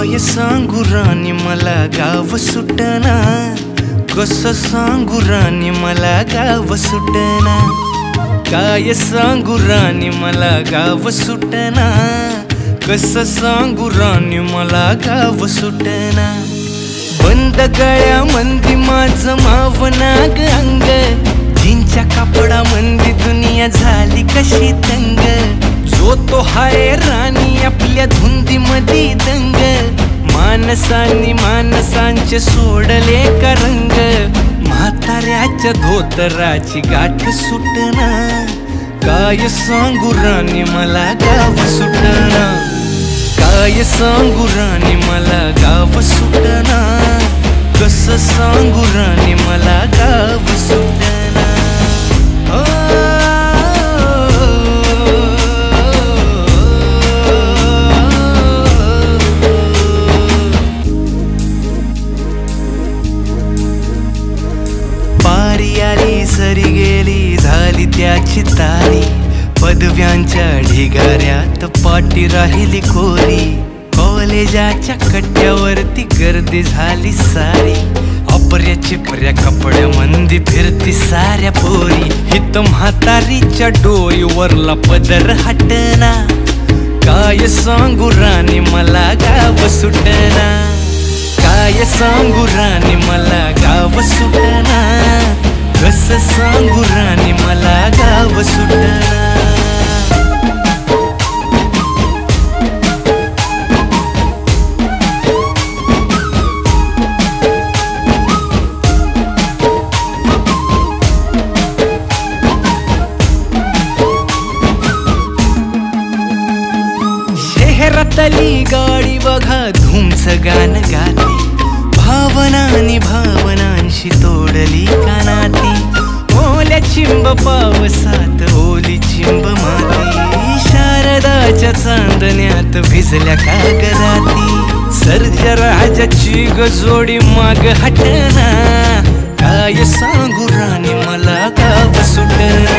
काय सांगू राणी मला गाव सुटना, कसं सांगू राणी मला गाव सुटना। काय सांगू राणी मला गाव सुटना, कसं सांगू राणी मला गाव सुटना। बंद गळ्या मंदी माझं मावनाग अंग, जीनच्या कापडा मंदी दुनिया झाली कशी तंग। जो तो हाय राणी आपल्या धुंदी मधी दंग, मानसांनी मानसांचे सोडले का रंग। म्हाताऱ्याच्या धोतराची गाठ सुटना, काय सांगू राणी मला गाव सुटना। काय सांगू राणी मला गाव सुटना, कसं सांगू राणी मला गाव सुटना। पारी आली सरी गेली झाली त्याची तारी, पदव्यांच्या ढिगाऱ्यात पाठी राहिली कोरी। कॉलेजाच्या कट्ट्यावरती गर्दी झाली सारी, अपऱ्या चिपऱ्या कपड्या मंदी फिरती साऱ्या पोरी। हित म्हातारीच्या डोईवरला पदर हटना, काय सांगू राणी मला गाव सुटना। काय सांगू राणी मला गाव सुटना, कसं सांगू राणी मला गाव सुटना। शहरातली गाडी बघा धूमचं गाणं गाती, भावनांनी भावनांशी तोडली कानाती। ओल्या चिंब पावसात ओली चिंब माती, शारदाच्या चांदण्यात भिजल्या कागदाती। सर्जराजाची गजोडी माग हटना, काय सांगू राणी मला गाव सुटना।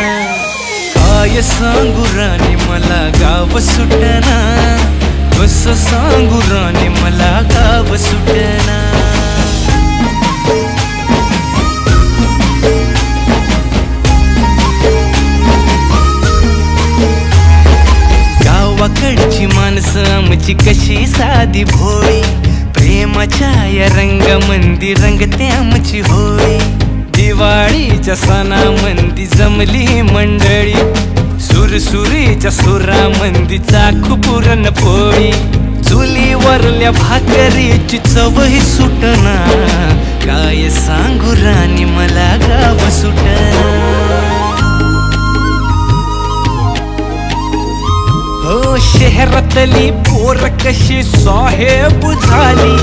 काय सांगू राणी मला गाव सुटना, कसं सांगू राणी मला गाव सुटना। गावाकडची माणसं आमची कशी साधी भोळी, प्रेमाच्या या रंगामंदी रंगते आमची होळी। दिवाळीच्या सणामंदी जमली मंडळी, सुरसुरीच्या सुरामंदी चाखू पुरणपोळी। चुलीवरल्या भाकरीची चवही सुटना, काय सांगू राणी मला गाव सुटना। हो शहरातली पोर कशी साहेब झाली,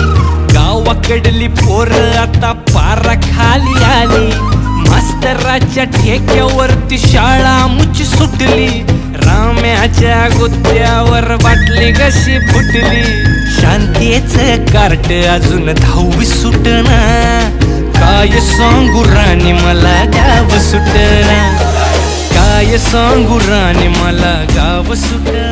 गावाकडली पोर आता पारा खाली आली। मास्तराच्या ठेक्यावरती शाळा मुची सुटली, राम्याच्या गुत्त्यावर बाटली कशी फुटली। शांतीचं कार्ट अजून 10वी सुटना, काय सांगू राणी मला गाव सुटना। काय सांगू राणी मला गाव सुटना।